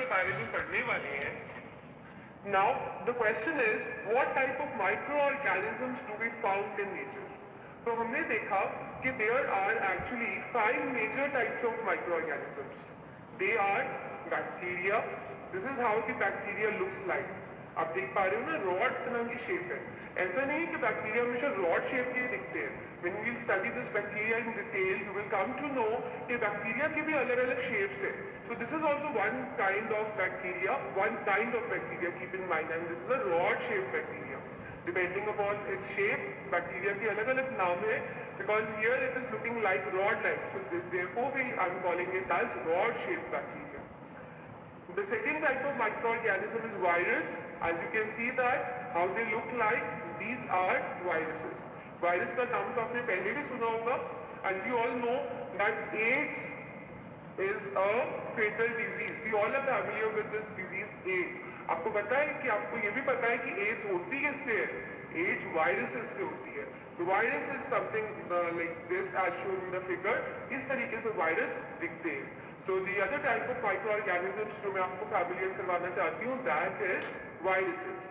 के बारे में पढ़ने वाले हैं। Now the question is, what type of microorganisms do we found in nature? तो हमने देखा कि there are actually 5 major types of microorganisms. They are bacteria. This is how the bacteria looks like. आप देख पा रहे हो ना, रॉड तरह की शेप है। ऐसा नहीं कि बैक्टीरिया हमेशा रॉड शेप के दिखते हैं। When we study this bacteria in detail, you will come to know कि बैक्टीरिया की भी अलग अलग शेप्स है। So this is also one kind of bacteria, keep in mind, and this is a rod shaped bacteria. Depending upon its shape, bacteria की अलग अलग नाम है, because here it is looking like rod like. So therefore I'm calling it as rod shaped bacteria. The second type of microorganism is virus. As you can see that how they look like, these are viruses. Virus का नाम तो आपने पहले भी सुना होगा. As you all know that AIDS is a fatal disease. We all are familiar with this disease AIDS. आपको पता है कि आपको ये भी पता है कि AIDS होती किससे है? AIDS viruses से होती है. The virus is something like this as shown in the figure. इस तरीके से virus दिखते हैं. So the other type of microorganisms जो मैं आपको familiar करवाना चाहती हूँ, that is viruses.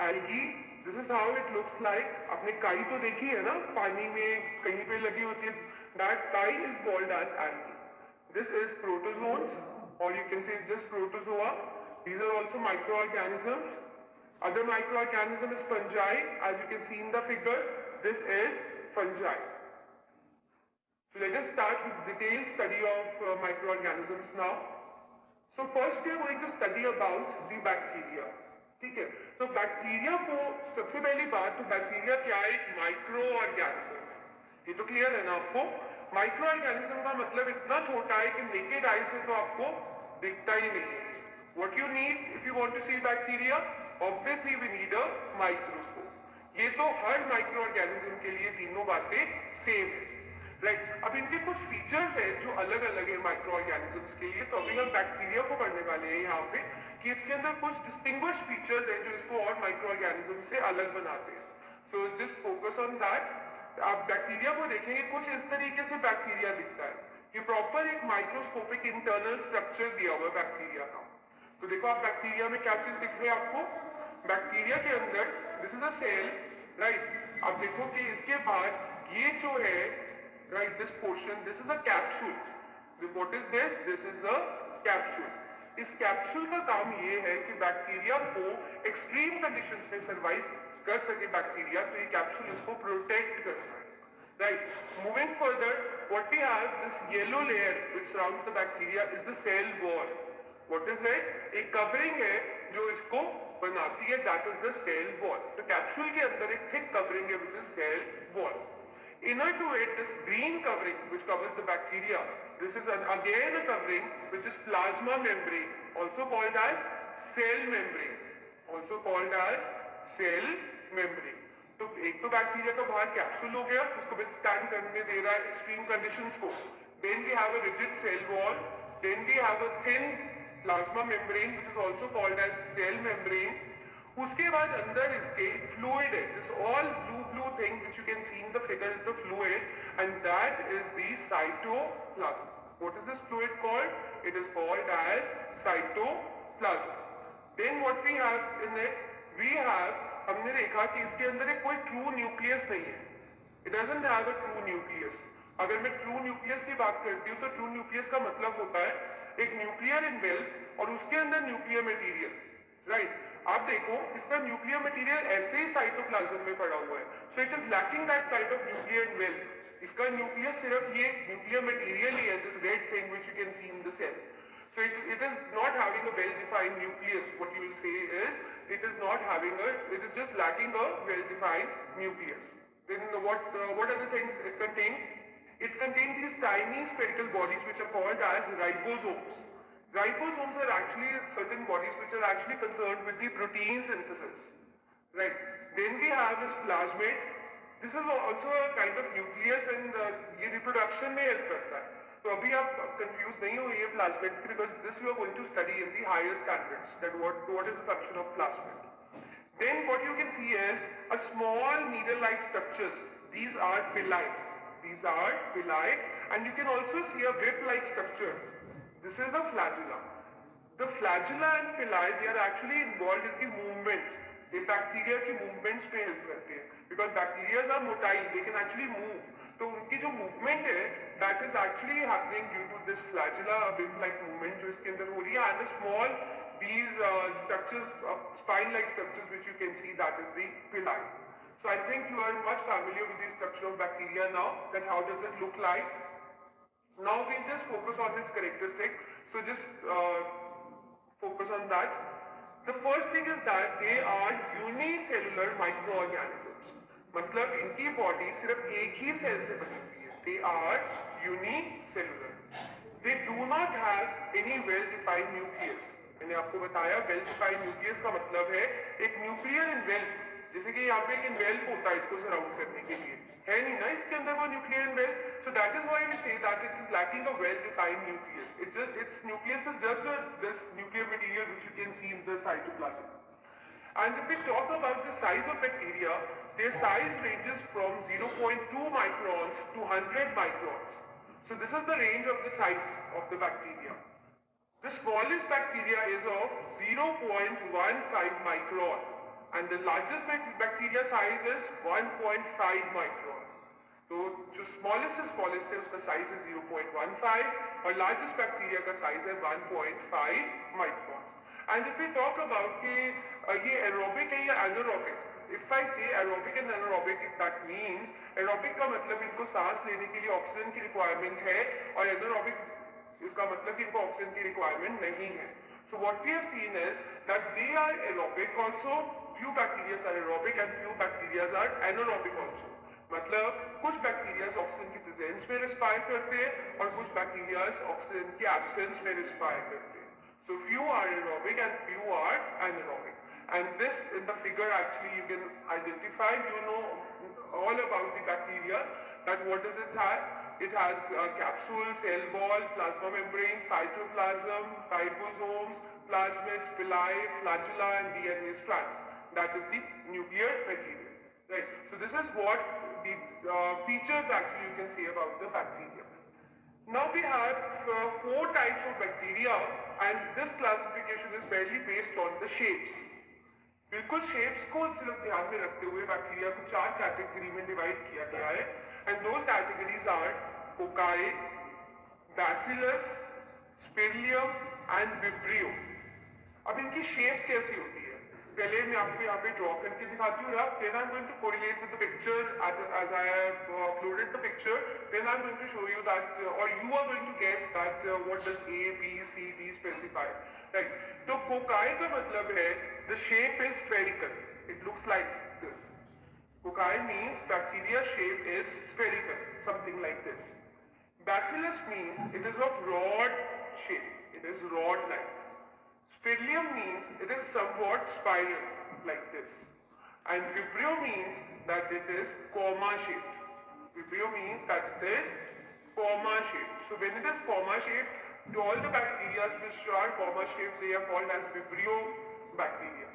Algae, this is how it looks like. आपने काई तो देखी है ना, पानी में कहीं पे लगी होती है. That kai is called as algae. This is protozoans, or you can say just protozoa. These are also microorganisms. Other microorganism is fungi. As you can see in the figure, this is fungi. So let us start with detailed study of microorganisms now. So first we are going to study about the bacteria. ठीक है, तो bacteria को सबसे पहली बात, तो bacteria क्या है? एक माइक्रो ऑर्गेनिज्म है। ये तो क्लियर है ना आपको? माइक्रो ऑर्गेनिज्म का मतलब इतना छोटा है कि नेकेड आई से तो आपको दिखता ही नहीं है। What you need if you want to see bacteria? Obviously we need a microscope. ये तो हर माइक्रो ऑर्गेनिज्म के लिए तीनों बातें सेम है, राइट? अब इनके कुछ फीचर्स हैं जो अलग अलग है माइक्रो ऑर्गेनिजम्स के लिए। तो अभी हम बैक्टीरिया को पढ़ने वाले हैं यहाँ पे कि इसके अंदर कुछ डिस्टिंग्विश फीचर्स हैं जो इसको और माइक्रो ऑर्गेनिज्म से अलग बनाते हैं। So just focus on that. आप बैक्टीरिया को देखेंगे, कुछ इस तरीके से बैक्टीरिया दिखता है। ये प्रॉपर एक माइक्रोस्कोपिक इंटरनल स्ट्रक्चर दिया हुआ है बैक्टीरिया का। तो देखो आप बैक्टीरिया में क्या चीज दिख रही है आपको? बैक्टीरिया के अंदर this is a cell, right? आप देखो कि इसके बाद ये जो है, right, this portion, this is a capsule. What is this? This is a capsule. इस कैप्सूल का काम ये है कि बैक्टीरिया को एक्सट्रीम कंडीशंस में सरवाइव कर सके बैक्टीरिया, तो ये कैप्सूल इसको प्रोटेक्ट करता है, right? Moving further, what we have, this yellow layer which surrounds the bacteria is the cell wall. What is it? एक कवरिंग है जो इसको बनाती है, that is the cell wall. तो कैप्सूल के अंदर एक थिक कवरिंग है which is cell wall. Inner to it, this green covering which covers the bacteria, this is again a covering which is plasma membrane, also called as cell membrane, also called as cell membrane. तो एक तो bacteria का बाहर capsule हो गया जिसको withstand करने दे रहा है एक्सट्रीम कंडीशंस को. Then we have a rigid cell wall, then we have a thin plasma membrane which is also called as cell membrane. उसके बाद अंदर इसके फ्लूइड है. This all blue thing which you can see in the figure is the fluid, and that is the cytoplasm. What is this fluid called? It is called as cytoplasm. Then what we have in it, we have, हमने देखा कि इसके अंदर एक कोई true nucleus नहीं है. It doesn't have a true nucleus. अगर मैं ट्रू न्यूक्लियस की बात करती हूँ तो ट्रू न्यूक्लियस का मतलब होता है एक न्यूक्लियर इनवेल्व और उसके अंदर न्यूक्लियर मटेरियल, राइट? आप देखो इसका न्यूक्लियर मटेरियल ऐसे ही साइटोप्लाज्म में पड़ा हुआ है. So it is lacking that kind of nuclear involve. इसका न्यूक्लियस सिर्फ ये न्यूक्लियर मटेरियल ही है, this red thing which you can see in the cell. So it is not having a well-defined nucleus. What you will say is it is not having a, it is just lacking a well-defined nucleus. Then what are the things it contains? It contains these tiny spherical bodies which are called as ribosomes. Ribosomes are actually certain bodies which are actually concerned with the protein synthesis, right? Then we have this plasmid. This is also a kind of nucleus and ये reproduction में help करता है. तो अभी आप confuse नहीं हो ये plasmid, because this you are going to study in the higher standards that what is the function of plasmid. Then what you can see is a small needle like structures. These are pili. These are villi, and you can also see a whip-like structure. This is a flagella. The flagella and villi, they are actually involved in the movement. ये bacteria की movements पे help करते हैं, because bacterias are motile, they can actually move. तो उनकी जो movement है that is actually happening due to this flagella bit like movement जो इसके अंदर हो रही है, and small these structures, spine like structures which you can see, that is the villi. So I think you are much familiar with the structure of bacteria now, that how does it look like. Now we'll just focus on its characteristic. So just focus on that. The first thing is that they are unicellular microorganisms. मतलब इनकी body सिर्फ एक ही cell से बनी हुई है. They are unicellular. They do not have any well-defined nucleus. मैंने आपको बताया वेल डिफाइंड न्यूक्लियस का मतलब है एक न्यूक्लियर इन्वेल्प, जैसे कि यहाँ पे एक इन्वेल्प होता है इसको सराउंड करने के लिए, है नहीं ना इसके अंदर वो nuclear envelope. So that is why we say that it is lacking a well defined nucleus. Its nucleus is just this nuclear material which you can see in the cytoplasm. And if we talk about the size of bacteria, their size ranges from 0.2 microns to 100 microns. So this is the range of the size of the bacteria. The smallest bacteria is of 0.15 micron and the largest bacteria size is 1.5 micron. तो जो smallest है उसका size है 0.15 और largest bacteria का size है 1.5 microns. And if we talk about कि ये aerobic है या anaerobic, if I say aerobic and anaerobic, that means aerobic का मतलब इनको सांस लेने के लिए ऑक्सीजन की रिक्वायरमेंट है और anaerobic इसका मतलब कि इनको ऑक्सीजन की रिक्वायरमेंट नहीं है. So what we have seen is that they are aerobic also, few bacteria are aerobic and few bacteria are anaerobic also. मतलब कुछ बैक्टीरिया ऑक्सीजन की प्रेजेंस में रिस्पायर करते हैं और कुछ बैक्टीरिया ऑक्सीजन की एब्सेंस में रिस्पायर करते हैं. So few are aerobic and few are anaerobic. And this in the figure actually you can identify, you know all about the bacteria, that what does it have. It has capsule, cell wall, plasma membrane, cytoplasm, ribosomes, plasmids, villi, flagella and DNA strands. That is the nuclear material. Right. So this is what the features actually you can say about the bacteria. Now we have 4 types of bacteria and this classification is mainly based on the shapes. बिल्कुल shapes को सिर्फ ध्यान में रखते हुए bacteria को 4 category में divide किया गया है. And those categories are cocci, bacillus, spirillum and vibrio. अब इनकी शेप्स कैसी होती है, पहले मैं आपको यहाँ पे ड्रॉ करके दिखाती हूँ. Then I'm going to correlate with the picture as I have uploaded the picture. Then I'm going to show you that or you are going to guess that what does A, B, C, D specify. Right. तो cocci का मतलब है the shape is spherical. It looks like this. Kokai means bacteria shape is spherical, something like this. Bacillus means it is of rod shape. It is rod-like. Spirillum means it is somewhat spiral, like this. And Vibrio means that it is comma shaped. Vibrio means that it is comma shaped. So when it is comma shaped, to all the bacteria which are comma shaped, they are called as Vibrio bacteria.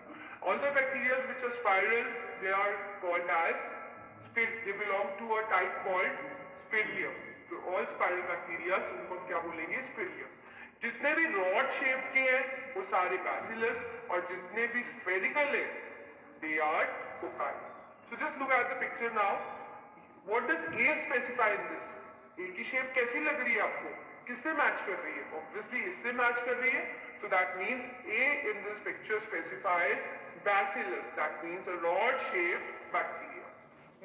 All the bacteria which are spiral, they are called as they belong to a type called Spirillum. So all spiral bacteria, उनको क्या बोलेंगे? Spirillum. जितने भी rod shape के हैं वो सारे bacillus और जितने भी स्फेरिकल है they are cocci. So just look at the picture now. What does A specify in this? A की शेप कैसी लग रही है आपको? किससे मैच कर रही है? Obviously इससे मैच कर रही है. So that means A in this picture specifies bacillus. That means a rod-shaped bacteria.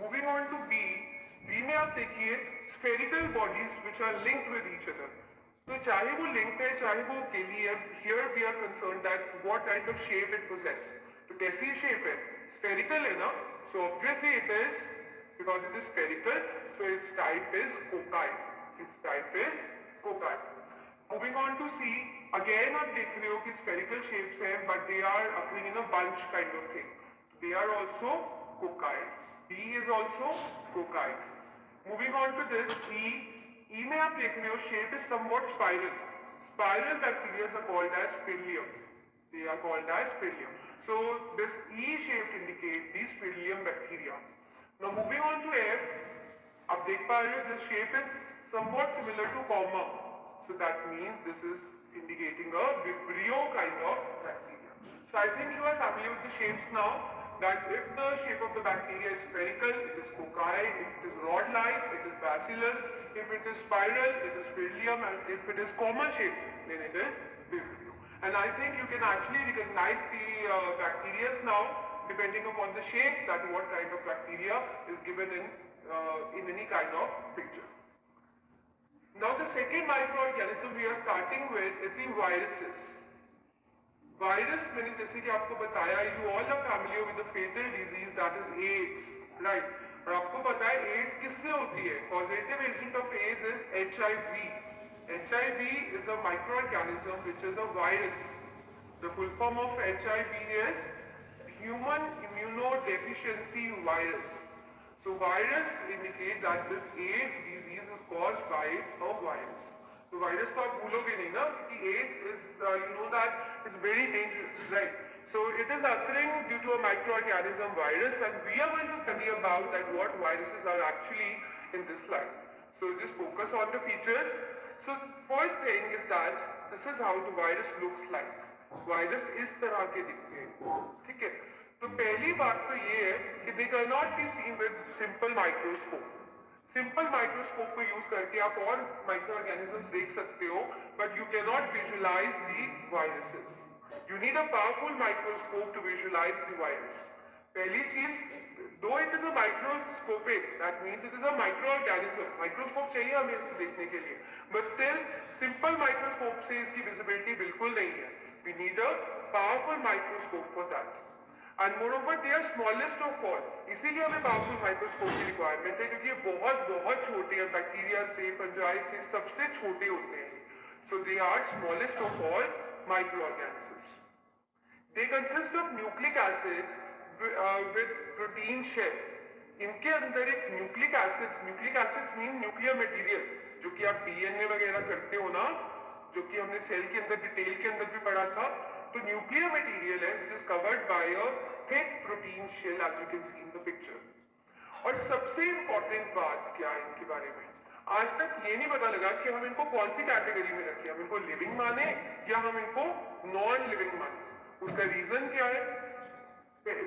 Moving on to B. B में आप देखिए spherical bodies which are linked with each other. तो चाहे वो linked है, चाहे वो अकेली है, here we are concerned that what kind of shape it possesses. तो कैसी shape है? Spherical है ना? So obviously it is, because it is spherical, so its type is cocci. Its type is cocci. Moving on to C, again आप देख रहे हो कि spherical shapes हैं, but they are occurring in a bunch kind of thing. They are also cocci. D is also cocci. Moving on to this, E में आप देख रहे हो shape is somewhat spiral. Spiral bacteria are called as Spirillum. They are called as Spirillum. So this E shape indicates the Spirillum bacteria. Now moving on to F, आप देख पा रहे हो this shape is somewhat similar to comma. So that means this is indicating a Vibrio kind of bacteria. So I think you are familiar with the shapes now, that if the shape of the bacteria is spherical, it is cocci; if it is rod-like, it is bacillus; if it is spiral, it is Fidelium; and if it is comma shaped, then it is Vibrio. And I think you can actually recognize the bacteria now depending upon the shapes, that what kind of bacteria is given in any kind of picture. Now the second microorganism we are starting with is the viruses. Virus मैंने जैसे कि आपको बताया, you all are familiar with the fatal disease that is AIDS, right. और आपको पता है AIDS किससे होती है? Causative agent of AIDS is HIV. HIV is a microorganism which is a virus. The full form of HIV is human immunodeficiency virus. So virus indicate that this AIDS disease is caused by a virus. तो virus को आप भूलोगे नहीं ना, कि AIDS is you know that is very dangerous, right? So it is occurring due to a microorganism virus, and we are going to study about that what viruses are actually in this slide. So just focus on the features. So first thing is that this is how the virus looks like. Virus इस तरह के दिखते हैं, ठीक है? तो पहली बात तो ये है कि they cannot be seen with simple microscope. Simple microscope को यूज करके आप और माइक्रो ऑर्गेनिजम्स देख सकते हो, but you can not visualize the viruses. You need a powerful microscope to visualize the virus. पहली चीज, though it is a microscopic, that means it is a microorganism. Microscope चाहिए हमें इसे देखने के लिए, बट स्टिल सिंपल माइक्रोस्कोप से इसकी विजिबिलिटी बिल्कुल नहीं है. We need a powerful microscope for that. And moreover they are smallest of all. इसीलिए हमें पावरफुल माइक्रोस्कोप की रिक्वायरमेंट है, क्योंकि ये बहुत बहुत छोटे हैं, बैक्टीरिया से, फंजाई से सबसे छोटे होते हैं. So they are smallest of all micro organisms. They consist of nucleic acids with protein shell. इनके अंदर एक nucleic acids mean nuclear material, जो कि आप डीएनए वगैरह करते हो ना, जो कि हमने सेल के अंदर डिटेल के अंदर भी पढ़ा था. तो न्यूक्लियर मटेरियल है which is covered by a thick protein shell, as you can see in the picture. और सबसे इंपॉर्टेंट बात क्या है इनके बारे में, आज तक ये नहीं पता लगा कि हम इनको कौन सी कैटेगरी में रखें. हम इनको लिविंग माने या हम इनको नॉन लिविंग माने. उसका रीजन क्या है?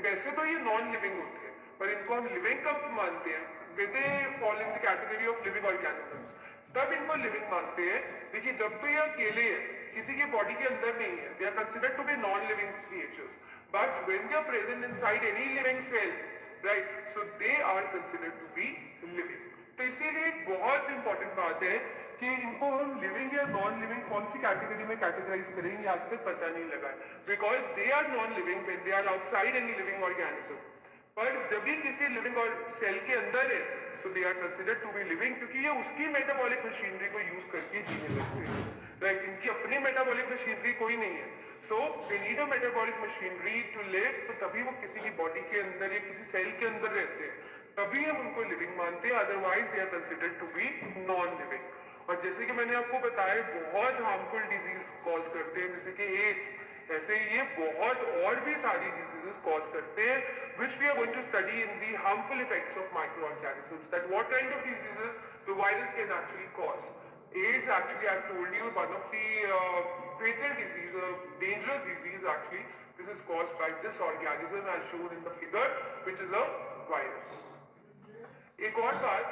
वैसे तो ये नॉन लिविंग होते हैं, पर इनको हम लिविंग कब मानते हैं? when they fall in the category of living organisms, तब इनको लिविंग मानते हैं. देखिए, जब तो ये अकेले है, किसी के बॉडी के अंदर नहीं है, they are considered to be non-living creatures. But when they are present inside any living cell, right, so they are considered to be living. तो इसीलिए एक बहुत इंपॉर्टेंट बात है कि इनको हम लिविंग या नॉन लिविंग कौन सी कैटेगरी में कैटेगराइज करेंगे, आज तक पता नहीं लगा है. Because they are non living when they are outside any living organism. पर जब भी किसी लिविंग और सेल के अंदर है, so they are considered to be living, क्योंकि ये उसकी मेटाबॉलिक मशीनरी को यूज करके जीने लगते हैं. राइट, इनकी अपनी मेटाबॉलिक मशीनरी कोई नहीं है. So they need a metabolic machinery to live. तो तभी वो किसी की बॉडी के अंदर या किसी सेल के अंदर रहते हैं, तभी हम उनको लिविंग मानते हैं. Otherwise they are considered to be non living. और जैसे कि मैंने आपको बताया, बहुत हार्मफुल डिजीज कॉज करते हैं, जैसे कि एड्स, ऐसे ये बहुत और भी सारी डिजीजेस कॉज करते हैं, which we are going to study in the harmful effects of microorganisms, that what kind of diseases the virus can actually cause. AIDS, actually, I've told you, one of the fatal disease, a dangerous disease actually. This is caused by this organism as shown in the figure, which is a virus. एक और बात,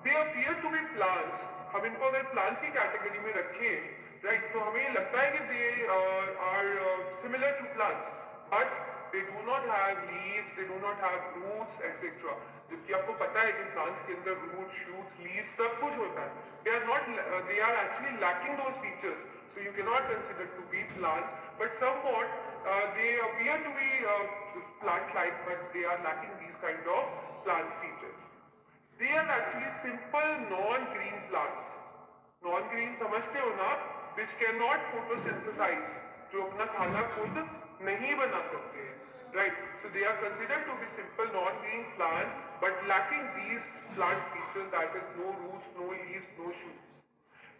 they appear to be plants. हम इनको अगर plants की category में रखें, right, तो हमें लगता है कि they are similar to plants, but they do not have leaves, they do not have roots etcetera. जबकि आपको पता है कि प्लांट्स के अंदर रूट, शूट्स, लीव्स सब कुछ होता है. They are actually lacking those features, so you can not consider to be plants. But somewhat they appear to be plant-like, but they are lacking these kind of plant features. They are actually simple non-green plants. Non-green समझते हो ना, which cannot photosynthesize, जो अपना खाना खुद नहीं बना सकते हैं, right? So they are considered to be simple non-green plants, but lacking these plant features, that is no roots, no leaves, no shoots.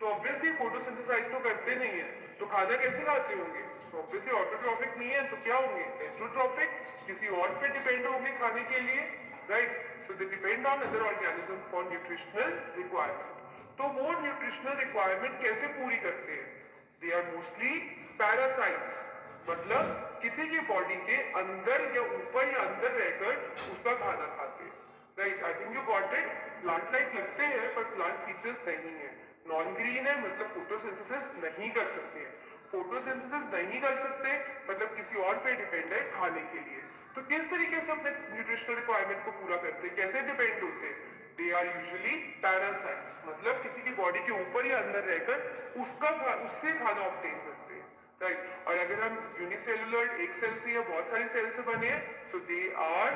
तो ऑब्वियसली फोटोसिंथेसाइज तो करते नहीं है, तो खाना कैसे खाते होंगे? तो ऑब्वियसली ऑटोट्रॉफिक नहीं है, तो क्या होंगे? हेटेरोट्रॉफिक, किसी और पे डिपेंड होंगे खाने के लिए, right? So they depend on other organism for nutritional requirement. तो वो न्यूट्रिशनल रिक्वायरमेंट कैसे पूरी करते हैं? दे आर मोस्टली पैरासाइट्स, मतलब किसी की बॉडी के अंदर या ऊपर या अंदर रहकर उसका खाना खाते हैं। Right, I think you got it. Plant like लिखते हैं पर प्लांट फीचर्स नहीं है। नॉन ग्रीन है मतलब फोटोसिंथेसिस नहीं कर सकते हैं। फोटोसिंथेसिस नहीं कर सकते मतलब किसी और पे डिपेंड है खाने के लिए। तो किस तरीके से अपने न्यूट्रिशनल रिक्वायरमेंट को पूरा करते हैं, कैसे डिपेंड होते हैं? दे आर यूजुअली पैरासाइट्स, मतलब किसी की बॉडी के ऊपर या अंदर रहकर उससे खाना ऑब्टेन करते हैं। राइट, और अगर हम यूनिसेलुलर एक सेल से या बहुत सारी सेल से बने हैं, so they are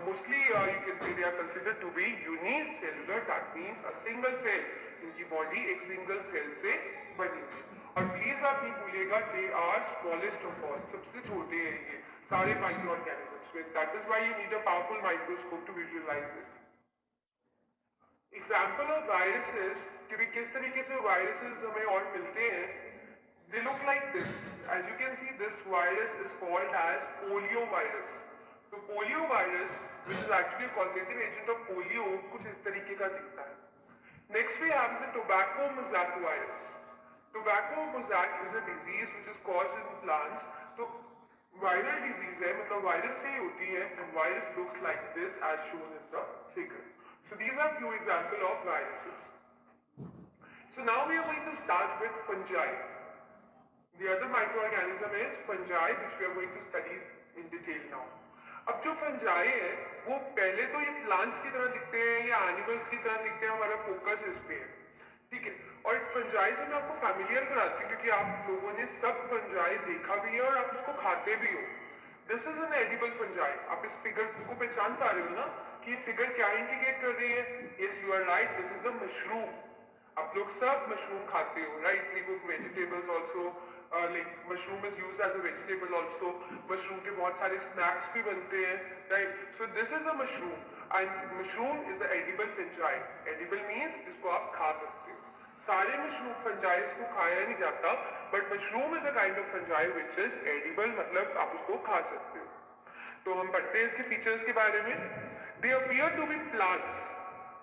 mostly you can say they are considered to be unicellular, that means a single cell. इनकी बॉडी एक सिंगल सेल से बनी है। और प्लीज आप नहीं भूलिएगा, they are smallest of all, सबसे छोटे हैं ये सारे माइक्रो ऑर्गेनिजम्स में। That is why you need a powerful microscope to visualise it. Example of viruses कि भी किस तरीके से वायरसेस हमें और मिलते हैं, they look like this. As you can see, this virus is called as polio virus. So polio virus, which is actually a causative agent of polio, कुछ इस तरीके का दिखता है. Next we have the tobacco mosaic virus. Tobacco mosaic is a disease which is caused in plants. तो viral disease है, मतलब virus से ही होती है, and virus looks like this as shown in the figure. So these are few examples of viruses. So now we are going to start with fungi. The other microorganism is fungi, which we are going to study in detail now. अब जो fungi है वो पहले तो ये plants की तरह दिखते हैं या animals की तरह दिखते हैं, हमारा focus इस पे है, ठीक है। और fungi से मैं आपको familiar कराती हूँ क्योंकि आप लोगों ने सब fungi देखा भी है और आप इसको खाते भी हो। This is an edible fungi. आप इस फिगर को पहचान पा रहे हो ना कि ये फिगर क्या इंडिकेट कर रही है? Yes, you are right. This is a mushroom. आप लोग सब मशरूम खाते हो, right? We cook vegetables also, like mushroom is used as a vegetable also. Mushroom के बहुत सारे स्नैक्स भी बनते हैं, right? So this is a mushroom and mushroom is a edible fungi. Edible means जिसको आप खा सकते हो। सारे मशरूम फंजाइज को खाया नहीं जाता, but mushroom is a kind of fungi which is edible, मतलब आप उसको खा सकते हो। तो हम पढ़ते हैं इसके फीचर्स के बारे में। They appear to be plants,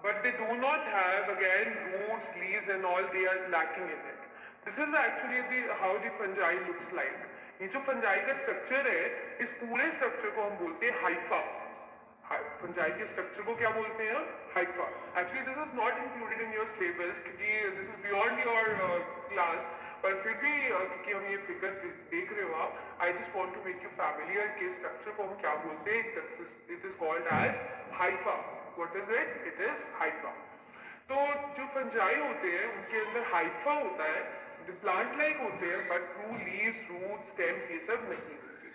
but they do not have again roots, leaves and all, they are lacking in it. This is actually how the fungi looks like. ये जो fungi का structure है, इस पूरे structure को हम बोलते हैं हाइफा। fungi के structure को क्या बोलते हैं? Haifa. Actually this is not included in your syllabus क्योंकि this is beyond your class, पर फिर भी क्योंकि हम ये फिगर देख रहे हो आप, I just want to make you familiar कि structure को हम क्या बोलते हैं। It is called as Haifa. What is it? It is hypha. तो जो फंजाई होते हैं उनके अंदर हाइफा होता है, जो प्लांट लाइक होते हैं, but true leaves, root, stems ये सब नहीं होते।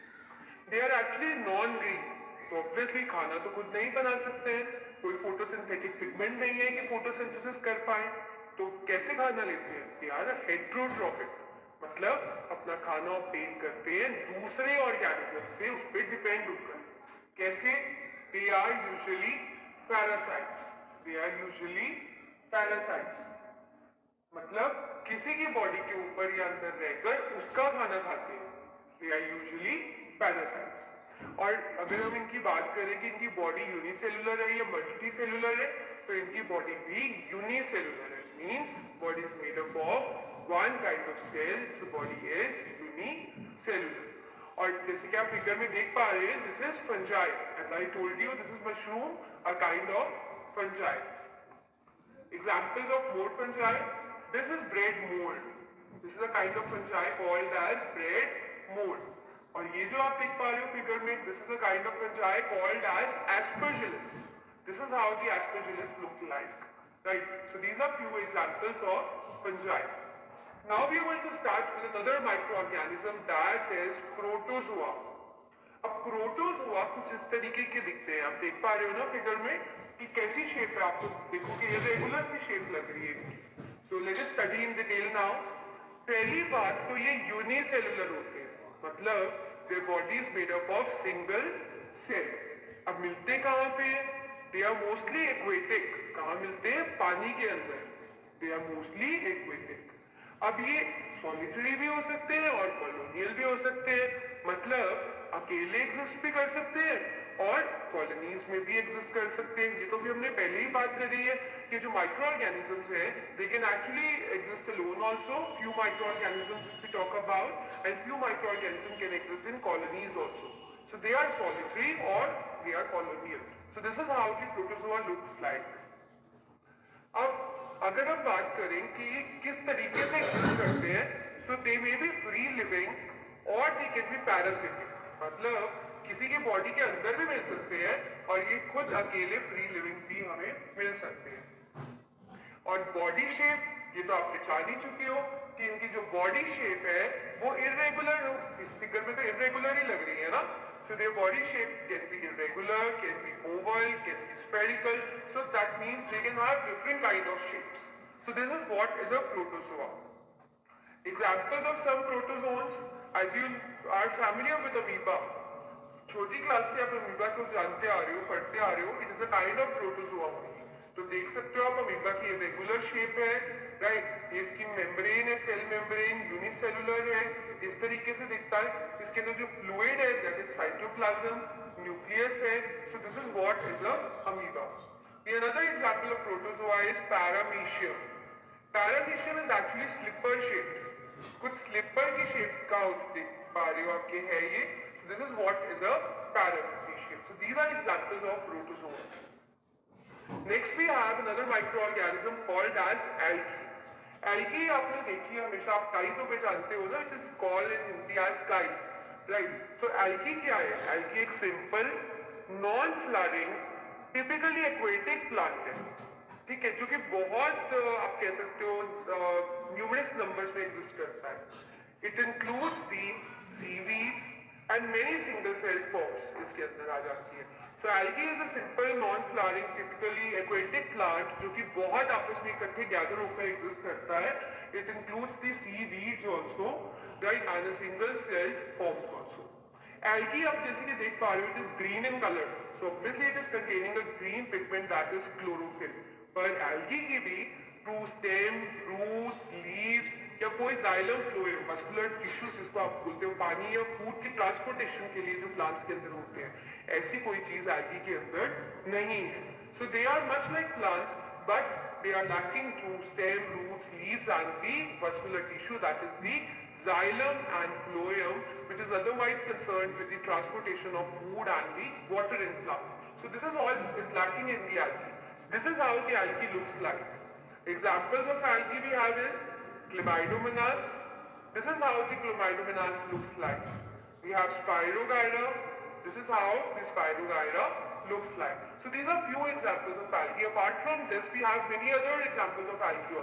They are actually non green, तो ऑब्वियसली खाना तो खुद नहीं बना सकते हैं, कोई फोटोसिंथेटिक पिगमेंट नहीं है कि फोटोसिंथेसिस कर पाए, तो कैसे खाना लेते हैं? दे आर हेट्रोट्रॉफिक, मतलब अपना खाना ऑब्टेन करते हैं दूसरे ऑर्गेनिज्म से, उस पर डिपेंड होकर। कैसे? They are usually parasites. They are usually parasites. मतलब किसी की बॉडी के ऊपर या अंदर रहकर उसका खाना खाते हैं। They are usually parasites. और अगर हम इनकी बात करें कि इनकी बॉडी यूनिसेलुलर है या मल्टी सेलुलर है, तो इनकी बॉडी भी यूनिसेलुलर है। Means body is made up of one kind of cell. So body is unicellular. और जैसे कि आप फिगर में देख पा रहे हैं, this is fungi. As I told you, this is mushroom, a kind of fungi. Examples of mold fungi, this is bread mold. This is a kind of fungi called as bread mold. और ये जो आप देख पा रहे हो figure में, this is a kind of fungi called as Aspergillus. This is how the Aspergillus look like, right? So these are few examples of fungi. Now we are going to start with another microorganism, that is protozoa. अब protozoa कुछ इस तरीके के दिखते हैं, आप देख पा रहे हो ना फिगर में कि कैसी शेप है, आपको देखोगे ये रेगुलर सी शेप लग रही है। So let us study in detail now. पहली बात तो ये यूनिसेलुलर होते हैं, मतलब their body is made up of single cell. अब मिलते कहाँ पे? They are mostly aquatic. कहाँ मिलते हैं? पानी के अंदर। They are mostly aquatic. अब ये सॉलिटरी भी हो सकते हैं और कॉलोनियल भी हो सकते हैं, मतलब अकेले एग्जिस्ट भी कर सकते हैं और कॉलोनीज में भी एग्जिस्ट कर सकते हैं। ये तो भी हमने पहले ही बात करी है कि जो माइक्रो ऑर्गेनिजम्स हैं they can actually exist alone also, few micro organisms if we talk about, and few micro organism can exist in colonies also. So they are solitary और they are colonial. So this is how the protozoa looks like. अब अगर हम बात करें कि किस तरीके से एग्जिस्ट करते हैं, so they may be free living और दे कैन बी पैरासिटिक, मतलब किसी के बॉडी के अंदर भी मिल सकते हैं और ये खुद अकेले फ्री लिविंग भी हमें मिल सकते हैं। और बॉडी शेप, ये तो आप पहचान ही चुके हो कि इनकी जो बॉडी शेप है वो इरेगुलर, इस फिगर में तो इरेगुलर ही लग रही है ना। So their body shape can be irregular, can be oval, can be spherical. So that means they can have different kind of shapes. So this is what is a protozoa. Examples of some protozoans, as you are familiar with amoeba. छोटी class से आप amoeba को जानते आ रहे हो, पढ़ते आ रहे हो, it is a kind of protozoa. तो देख सकते हो आप अमीबा की रेगुलर शेप है, राइट। ये इसकी मेम्ब्रेन है, सेल मेम्ब्रेन यूनिसेलुलर है, इस तरीके से दिखता है। इसके अंदर जो फ्लूइड है दैट इज साइटोप्लाज्म, न्यूक्लियस है। So this is what is a amoeba. Another example of protozoa is paramecium. Paramecium is actually slipper shape, कुछ स्लिपर की शेप का देख पा रहे हो आपके है ये। This is what is a paramecia. So these are examples of protozoans. Next we have another microorganism called as algae. Algae आपने देखी है हमेशा, आप काई तो पहचानते हो ना, which is called in Hindi as kai, right? So algae क्या है? Algae एक simple non-flowering typically aquatic plant है, ठीक है, जो कि बहुत आप कह सकते हो न्यूमरस नंबर्स में एग्जिस्ट करता है। It includes the seaweeds and many single celled forms इसके अंदर आ जाती है। So algae is a simple non-flowering typically aquatic plant जो कि बहुत आपस में इकट्ठे गैदर होकर एग्जिस्ट करता है। It includes the seaweeds also, right, and the single celled forms also. Algae आप जैसे कि देख पा रहे हो, it is green in color, so obviously it is containing a green pigment that is chlorophyll। पर algae की भी through stem, roots, leaves या कोई जाइलम फ्लूइड, मस्कुलर टिश्यूज जिसको आप बोलते हो, पानी या फूड की ट्रांसपोर्टेशन के लिए जो प्लांट्स के अंदर होते हैं, ऐसी कोई चीज algae के अंदर नहीं है। So they are much like plants but they are lacking to stem, roots, leaves and the muscular tissue that is the xylem and phloem, which is otherwise concerned with the transportation of food and the water in plants. So this is all is lacking in the algae. This is how the algae looks like. Examples of algae we have is Chlamydomonas. This is how the Chlamydomonas looks like. We have Spirogyra. This is how the Spirogyra looks like. So these are few examples of algae. Apart from this, we have many other examples of algae.